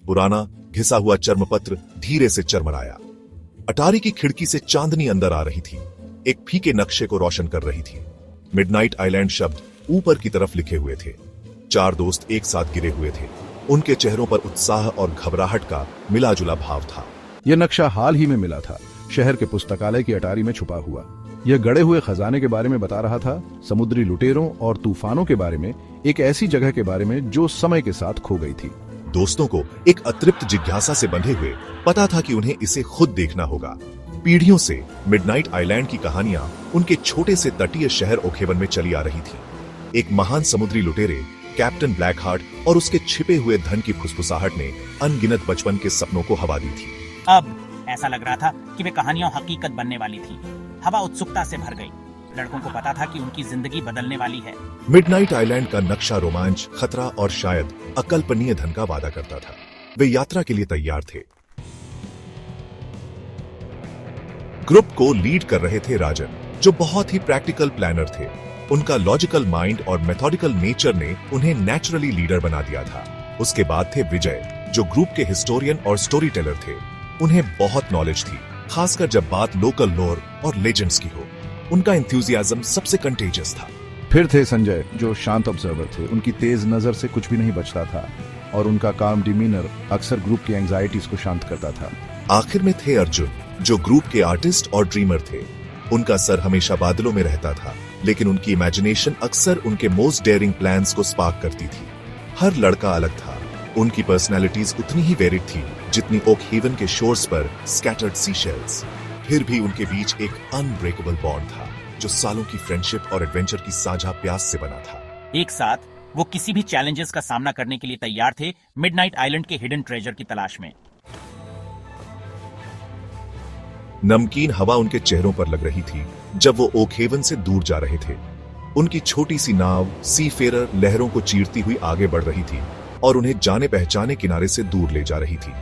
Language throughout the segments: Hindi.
पुराना घिसा हुआ चर्मपत्र धीरे से चरमराया। अटारी की खिड़की से चांदनी अंदर आ रही थी, एक फीके नक्शे को रोशन कर रही थी। मिडनाइट आइलैंड शब्द ऊपर की तरफ लिखे हुए थे। 4 दोस्त एक साथ गिरे हुए थे। उनके चेहरों पर उत्साह और घबराहट का मिलाजुला भाव था। यह नक्शा हाल ही में मिला था, शहर के पुस्तकालय की अटारी में छुपा हुआ। यह गड़े हुए खजाने के बारे में बता रहा था, समुद्री लुटेरों और तूफानों के बारे में, एक ऐसी जगह के बारे में जो समय के साथ खो गई थी। दोस्तों को एक अतृप्त जिज्ञासा से बंधे हुए पता था कि उन्हें इसे खुद देखना होगा। पीढ़ियों से मिडनाइट आइलैंड की कहानियां उनके छोटे से तटीय शहर ओकेवन में चली आ रही थी। एक महान समुद्री लुटेरे कैप्टन ब्लैक हार्ट और उसके छिपे हुए धन की फुसफुसाहट ने अनगिनत बचपन के सपनों को हवा दी थी। अब ऐसा लग रहा था कि वे कहानियां हकीकत बनने वाली थी। हवा उत्सुकता से भर गई। लड़कों को पता था कि उनकी जिंदगी बदलने वाली है। मिडनाइट आइलैंड का नक्शा रोमांच, खतरा और शायद अकल्पनीय धन का वादा करता था। वे यात्रा के लिए तैयार थे। ग्रुप को लीड कर रहे थे राजन, जो बहुत ही प्रैक्टिकल प्लानर थे। उनका लॉजिकल माइंड और मेथोडिकल नेचर ने उन्हें नेचुरली लीडर बना दिया था। उसके बाद थे विजय, जो ग्रुप के हिस्टोरियन और स्टोरी टेलर थे। उन्हें बहुत नॉलेज थी, खासकर जब बात लोकल लोर और लेजेंड्स की हो। उनका एंथुसियाज्म सबसे कंटेजियस था। फिर थे संजय, जो शांत ऑब्जर्वर थे। उनकी तेज नजर से कुछ भी नहीं बचता था और उनका काम डिमीनर अक्सर ग्रुप की एंजाइटीज को शांत करता था। आखिर में थे अर्जुन, जो ग्रुप के आर्टिस्ट और ड्रीमर थे। उनका सर हमेशा बादलों में रहता था, लेकिन उनकी इमेजिनेशन अक्सर उनके मोस्ट डेयरिंग प्लान्स को स्पार्क करती थी। हर लड़का अलग था। उनकी पर्सनैलिटीज उतनी ही वेरिड थी जितनी ओक हेवन के शोर्स पर स्कैटर्ड सी शेल्स। फिर भी उनके बीच एक अनब्रेकेबल बॉन्ड था, जो सालों की फ्रेंडशिप और एडवेंचर की साझा प्यास से बना था। एक साथ वो किसी भी चैलेंजेस का सामना करने के लिए तैयार थे, मिडनाइट आइलैंड के हिडन ट्रेजर की तलाश में। नमकीन हवा उनके चेहरों पर लग रही थी जब वो ओक हेवन से दूर जा रहे थे। उनकी छोटी सी नाव सी फेरर लहरों को चीरती हुई आगे बढ़ रही थी और उन्हें जाने पहचाने किनारे से दूर ले जा रही थी।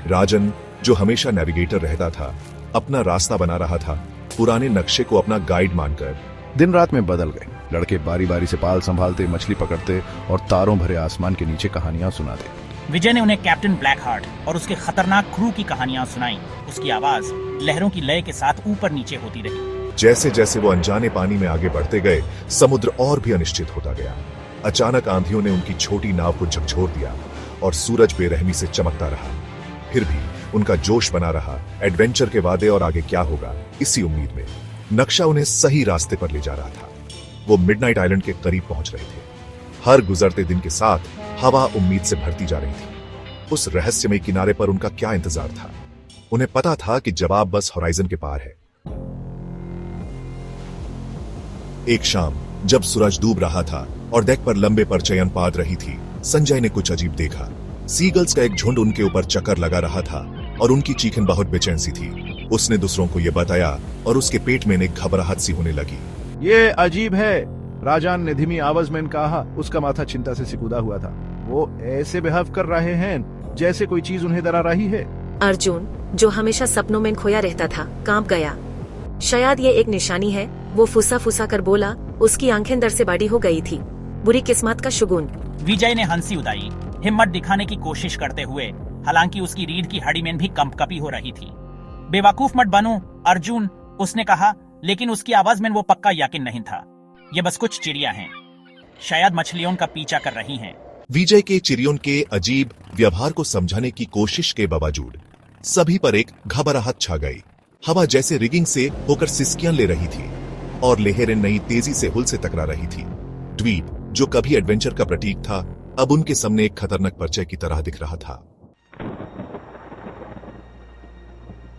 राजन, जो हमेशा नेविगेटर रहता था, अपना रास्ता बना रहा था, पुराने नक्शे को अपना गाइड मानकर। दिन रात में बदल गए। लड़के बारी बारी से पाल संभालते, मछली पकड़ते और तारों भरे आसमान के नीचे कहानियां सुनाते। विजय ने उन्हें कैप्टन ब्लैक हार्ट और उसके खतरनाक क्रू की कहानियां सुनाई। उसकी आवाज लहरों की लय के साथ ऊपर नीचे होती रही। जैसे जैसे वो अनजाने पानी में आगे बढ़ते गए, समुद्र और भी अनिश्चित होता गया। अचानक आंधियों ने उनकी छोटी नाव को झकझोर दिया और सूरज बेरहमी से चमकता रहा। फिर भी उनका जोश बना रहा, एडवेंचर के वादे और आगे क्या होगा, इसी उम्मीद में। नक्शा उन्हें सही रास्ते पर ले जा रहा था। वो मिडनाइट आइलैंड के करीब पहुंच रहे थे। हर गुजरते दिन के साथ हवा उम्मीद से भरती जा रही थी। उस रहस्यमय किनारे पर उनका क्या इंतजार था? उन्हें पता था कि जवाब बस होराइजन के पार है। एक शाम जब सूरज डूब रहा था और डेक पर लंबे परचयन पाद रही थी, संजय ने कुछ अजीब देखा। सीगल्स का एक झुंड उनके ऊपर चक्कर लगा रहा था और उनकी चीखें बहुत बेचैन सी थी। उसने दूसरों को यह बताया और उसके पेट में एक घबराहट सी होने लगी। ये अजीब है, राजान ने धीमी आवाज में कहा। उसका माथा चिंता से सिकुड़ा हुआ था। वो ऐसे बिहेव कर रहे हैं जैसे कोई चीज उन्हें डरा रही है। अर्जुन, जो हमेशा सपनों में खोया रहता था, कांप गया। शायद ये एक निशानी है, वो फुसा फुसा कर बोला। उसकी आंखें दर से बड़ी हो गई थी। बुरी किस्मत का शुगुन। विजय ने हंसी उड़ाई, हिम्मत दिखाने की कोशिश करते हुए, हालांकि उसकी रीढ़ की हड्डी में भी कंपकपी हो रही थी। बेवकूफ मत बनो अर्जुन, उसने कहा, लेकिन उसकी आवाज में वो पक्का यकीन नहीं था। ये बस कुछ चिड़िया हैं, शायद मछलियों का पीछा कर रही हैं। विजय के चिड़ियों के अजीब व्यवहार को समझाने की कोशिश के बावजूद सभी पर एक घबराहट छा गई। हवा जैसे रिगिंग से होकर सिसकियां ले रही थी और लहरें नई तेजी से हुल से टकरा रही थी। द्वीप, जो कभी एडवेंचर का प्रतीक था, अब उनके सामने एक खतरनाक परिचय की तरह दिख रहा था।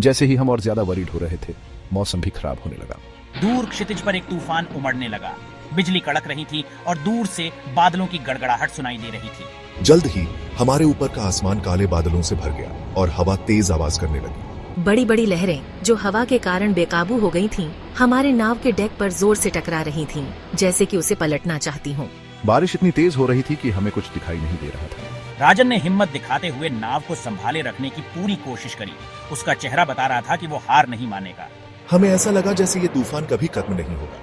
जैसे ही हम और ज्यादा वरीड हो रहे थे, मौसम भी खराब होने लगा। दूर क्षितिज पर एक तूफान उमड़ने लगा। बिजली कड़क रही थी और दूर से बादलों की गड़गड़ाहट सुनाई दे रही थी। जल्द ही हमारे ऊपर का आसमान काले बादलों से भर गया और हवा तेज आवाज करने लगी। बड़ी बड़ी लहरें, जो हवा के कारण बेकाबू हो गई थीं, हमारे नाव के डेक पर जोर से टकरा रही थीं, जैसे कि उसे पलटना चाहती हों। बारिश इतनी तेज हो रही थी कि हमें कुछ दिखाई नहीं दे रहा था। राजन ने हिम्मत दिखाते हुए नाव को संभाले रखने की पूरी कोशिश करी। उसका चेहरा बता रहा था कि वो हार नहीं मानेगा। हमें ऐसा लगा जैसे ये तूफान कभी खत्म नहीं होगा।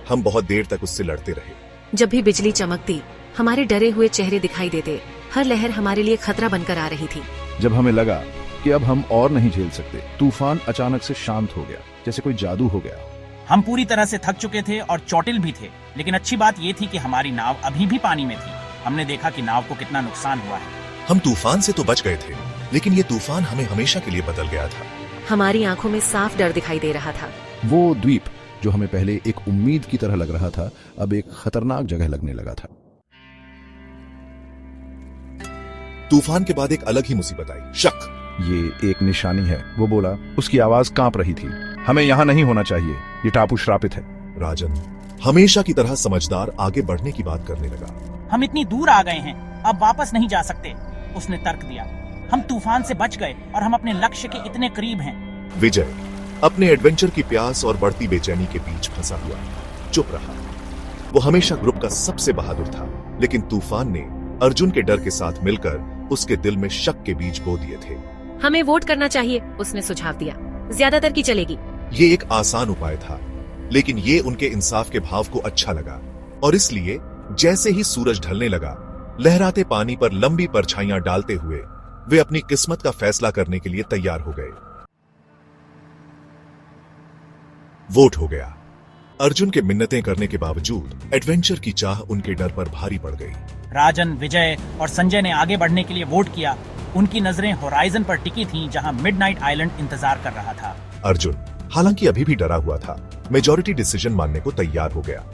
हम बहुत देर तक उससे लड़ते रहे। जब भी बिजली चमकती, हमारे डरे हुए चेहरे दिखाई देते। हर लहर हमारे लिए खतरा बनकर आ रही थी। जब हमें लगा कि अब हम और नहीं झेल सकते, तूफान अचानक से शांत हो गया, जैसे कोई जादू हो गया। हम पूरी तरह से थक चुके थे और चोटिल भी थे, लेकिन अच्छी बात ये थी कि हमारी नाव अभी भी पानी में थी। हमने देखा कि नाव को कितना नुकसान हुआ है। हम तूफान से तो बच गए थे, लेकिन ये तूफान हमें हमेशा के लिए बदल गया था। हमारी आंखों में साफ डर दिखाई दे रहा था। वो द्वीप जो हमें पहले एक उम्मीद की तरह लग रहा था, अब एक खतरनाक जगह लगने लगा था। तूफान के बाद एक अलग ही मुसीबत आई, शक। ये एक निशानी है, वो बोला। उसकी आवाज कांप रही थी। हमें यहाँ नहीं होना चाहिए, ये टापू श्रापित है। राजन हमेशा की तरह समझदार आगे बढ़ने की बात करने लगा। हम इतनी दूर आ गए हैं, अब वापस नहीं जा सकते, उसने तर्क दिया। हम तूफान से बच गए और हम अपने लक्ष्य के इतने करीब हैं। विजय अपने एडवेंचर की प्यास और बढ़ती बेचैनी के बीच फंसा हुआ चुप रहा। वो हमेशा ग्रुप का सबसे बहादुर था, लेकिन तूफान ने अर्जुन के डर के साथ मिलकर उसके दिल में शक के बीज बो दिए थे। हमें वोट करना चाहिए, उसने सुझाव दिया। ज्यादातर की चलेगी। ये एक आसान उपाय था, लेकिन ये उनके इंसाफ के भाव को अच्छा लगा, और इसलिए जैसे ही सूरज ढलने लगा, लहराते पानी पर लंबी परछाइयां डालते हुए वे अपनी किस्मत का फैसला करने के लिए तैयार हो गए। वोट हो गया। अर्जुन के मिन्नतें करने के बावजूद एडवेंचर की चाह उनके डर पर भारी पड़ गई। राजन, विजय और संजय ने आगे बढ़ने के लिए वोट किया। उनकी नजरें होराइजन पर टिकी थीं, जहां मिडनाइट आइलैंड इंतजार कर रहा था। अर्जुन हालांकि अभी भी डरा हुआ था, मेजॉरिटी डिसीजन मानने को तैयार हो गया।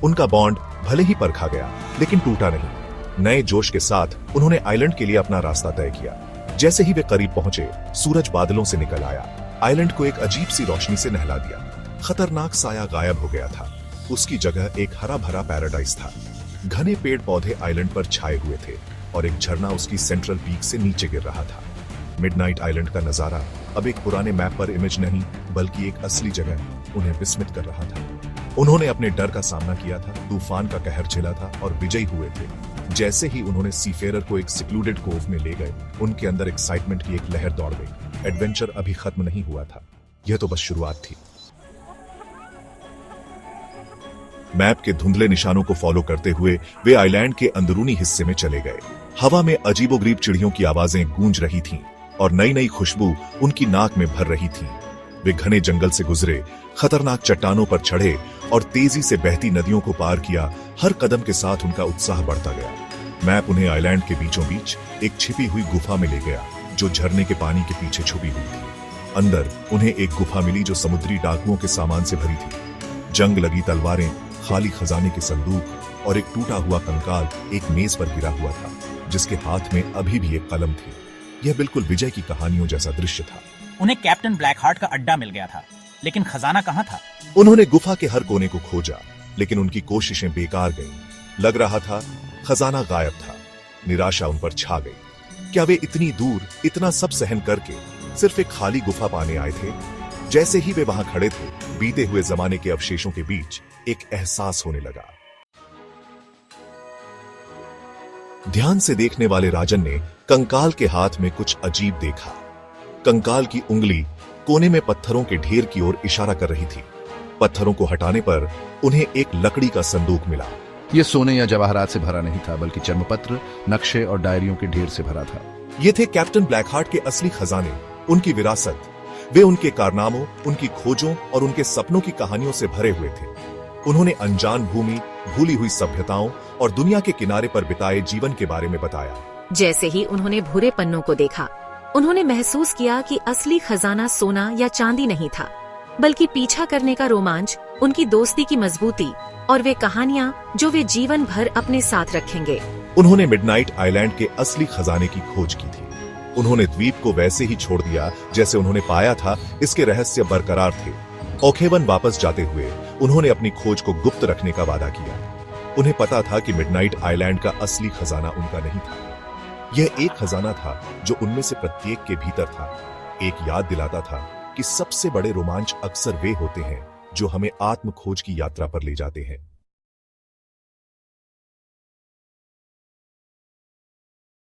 उनका बॉन्ड भले ही परखा गया, लेकिन टूटा नहीं। नए जोश के साथ उन्होंने आइलैंड के लिए अपना रास्ता तय किया। जैसे ही वे करीब पहुंचे, सूरज बादलों से निकल आया, आइलैंड को एक अजीब सी रोशनी से नहला दिया। खतरनाक साया गायब हो गया था। उसकी जगह एक हरा भरा पैराडाइज था। घने पेड़ पौधे आइलैंड पर छाए हुए थे और एक झरना उसकी सेंट्रल पीक से नीचे गिर रहा था। मिडनाइट आइलैंड का नजारा अब एक पुराने मैप पर इमेज नहीं, बल्कि एक असली जगह उन्हें विस्मित कर रहा था। उन्होंने अपने डर का सामना किया था, तूफान का कहर झेला था और विजयी हुए थे। जैसे ही उन्होंने सीफेरर को एक सिक्लूडेड कोव में ले गए, उनके अंदर एक्साइटमेंट की एक लहर दौड़ गई। एडवेंचर अभी खत्म नहीं हुआ था, यह तो बस शुरुआत थी। मैप के धुंधले निशानों को फॉलो करते हुए वे आइलैंड के अंदरूनी हिस्से में चले गए। हवा में अजीबोगरीब चिड़ियों की आवाजें गूंज रही थीं और नई नई खुशबू उनकी नाक में भर रही थी। वे घने जंगल से गुजरे, खतरनाक चट्टानों पर चढ़े और तेजी से बहती नदियों को पार किया। हर कदम के साथ उनका उत्साह बढ़ता गया। मैप उन्हें आइलैंड के बीचों बीच एक छिपी हुई गुफा में ले गया, जो झरने के पानी के पीछे छुपी हुई थी। अंदर उन्हें एक गुफा मिली जो समुद्री डाकुओं के सामान से भरी थी। जंग लगी तलवारें, खाली खजाने के संदूक और एक टूटा हुआ कंकाल एक मेज पर गिरा हुआ था, जिसके हाथ में अभी भी एक कलम थी। यह बिल्कुल विजय की कहानियों जैसा दृश्य था। उन्हें कैप्टन ब्लैकहार्ट का अड्डा मिल गया था, लेकिन खजाना कहाँ था? उन्होंने गुफा के हर कोने को खोजा, लेकिन उनकी कोशिशें बेकार गईं। लग रहा था खजाना गायब था। निराशा उन पर छा गई। क्या वे इतनी दूर इतना सब सहन करके सिर्फ एक खाली गुफा पाने आए थे? जैसे ही वे वहां खड़े थे, बीते हुए जमाने के अवशेषों के बीच एक एहसास होने लगा। ध्यान से देखने वाले राजन ने कंकाल के हाथ में कुछ अजीब देखा। कंकाल की उंगली कोने में पत्थरों के ढेर की ओर इशारा कर रही थी। पत्थरों को हटाने पर उन्हें एक लकड़ी का संदूक मिला। यह सोने या जवाहरात से भरा नहीं था, बल्कि चर्मपत्र, नक्शे और डायरियों के ढेर से भरा था। ये थे कैप्टन ब्लैकहार्ट के असली खजाने, उनकी विरासत। वे उनके कारनामों, उनकी खोजों और उनके सपनों की कहानियों से भरे हुए थे। उन्होंने अनजान भूमि, भूली हुई सभ्यताओं और दुनिया के किनारे पर बिताए जीवन के बारे में बताया। जैसे ही उन्होंने भूरे पन्नों को देखा, उन्होंने महसूस किया कि असली खजाना सोना या चांदी नहीं था, बल्कि पीछा करने का रोमांच, उनकी दोस्ती की मजबूती और वे कहानियां जो वे जीवन भर अपने साथ रखेंगे। उन्होंने मिडनाइट आइलैंड के असली खजाने की खोज की थी। उन्होंने द्वीप को वैसे ही छोड़ दिया जैसे उन्होंने पाया था। इसके रहस्य बरकरार थे। ओखेवन वापस जाते हुए उन्होंने अपनी खोज को गुप्त रखने का वादा किया। उन्हें पता था कि मिडनाइट आइलैंड का असली खजाना उनका नहीं था। यह एक खजाना था जो उनमें से प्रत्येक के भीतर था। एक याद दिलाता था कि सबसे बड़े रोमांच अक्सर वे होते हैं जो हमें आत्म खोज की यात्रा पर ले जाते हैं।